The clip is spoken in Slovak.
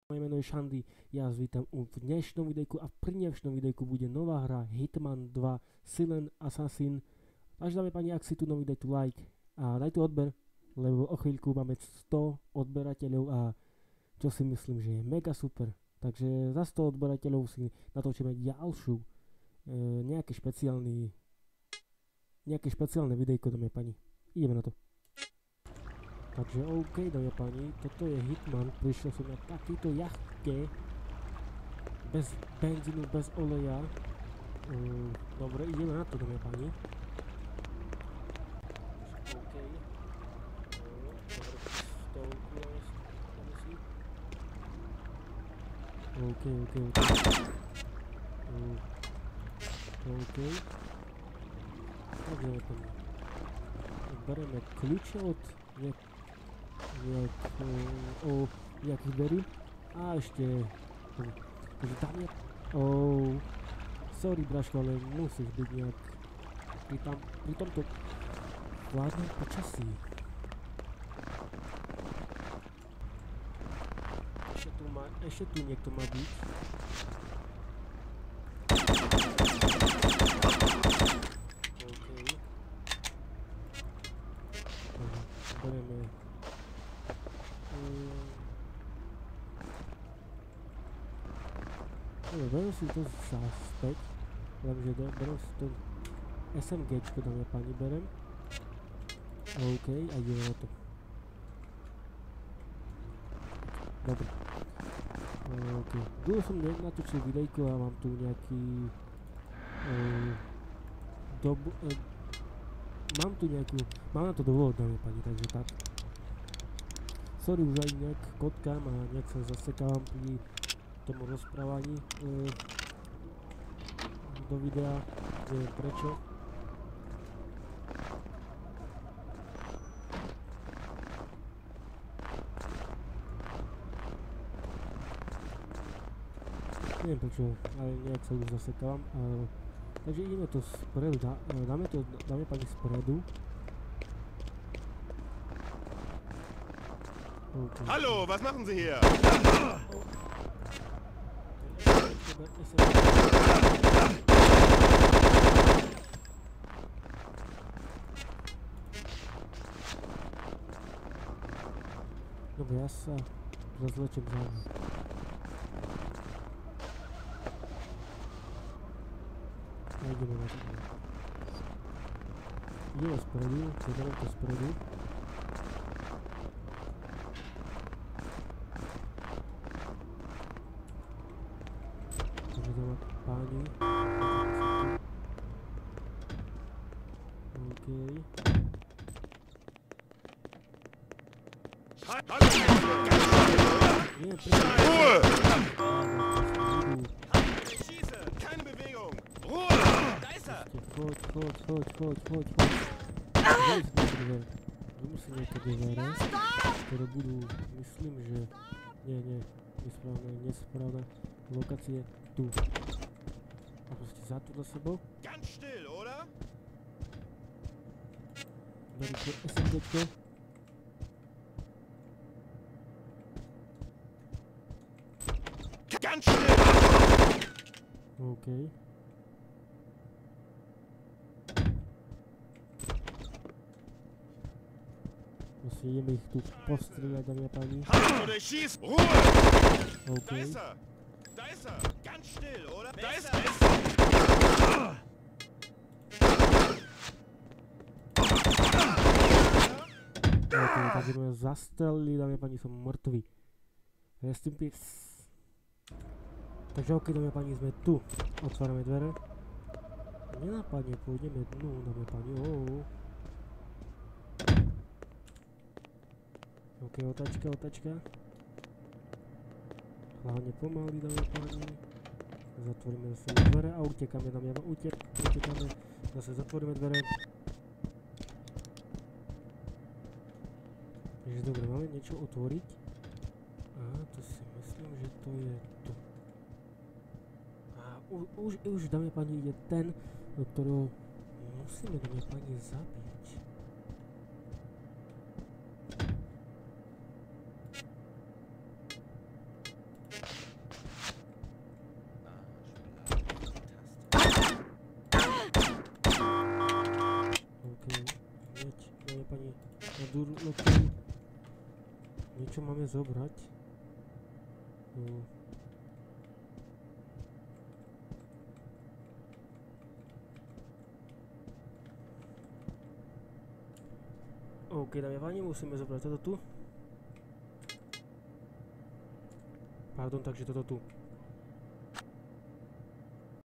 Moje meno je Shandy, ja vás vítam v dnešnom videjku a v dnešnom videjku bude nová hra Hitman 2 Silent Assassin. Takže dáme pani, ak si tu nový, daj tu like a daj tu odber, lebo o chvíľku máme 100 odberateľov a čo si myslím, že je mega super. Takže za 100 odberateľov si natočíme ďalšiu nejaké špeciálne videjko, dáme pani. Ideme na to. Takže OK, dámy a páni, toto je Hitman, prišiel som na takýto jachtke, bez benzínu, bez oleja. Dobre, ideme na to, dámy a páni. OK. OK. Takže dámy a páni, bereme kľúče od nejakých dverí a ešte takže tam je sorry braško, ale musíš byť nejak pri tomto vládnom počasí. Ešte tu niekto má byť. Berem si to späť, takže berem si to SMGčko, dámy a páni, berem. OK, a ideme na to. Dobre. OK, dlho som natočil videjko a mám tu nejaký mám na to dôvod, dámy a páni, takže tak. Sorry, už aj nejak kotkám a nejak sa zasekávam pri tomu rozprávaní do videa, neviem prečo. Neviem prečo, ale nejak sa už zasekávam. Takže ideme to spredu, dáme pani spredu. Okay. Hallo, was machen Sie hier? Dobre, ja sa rozlečem za mňa. A ideme na to. Ideme spredu, berem to spredu. Takže dáme páni. OK. Ruhe! Keine Bewegung! Ruhe! Da ist er! Choď. Vymyslím nejaké dvere, ktoré budú, myslím, že... Nie, nesprávne lokácie tu. A proste za tu za sebou. Ganz still, oder? Berím to SMGčko. Ganz still! OK. Proste ideme ich tu postrieľať, dámy a páni. Oder schieß! Ruhe! OK. Da ist er! Ganz still, oder? Da ist OK, takže ma zastrelili, dámy a páni, som mŕtvy. Rest in peace. Takže OK, dámy a páni, sme tu. Otvárame dvere. Nenápadne pôjdeme dnu, dámy a páni. OK, otáčka. Hlavne pomaly, dámy a páni. Zatvoríme zase dvere a utekáme, dámy a páni. Utekáme. Zase zatvoríme dvere. Takže dobre, máme niečo otvoriť. A to si myslím, že to je tu. A už dámy a páni, ide ten, do ktorého musíme, dámy a páni, zabiť. durnoty. Niečo máme zobrať. OK, dáme pani, musíme zobrať toto tu. Pardon, takže toto tu.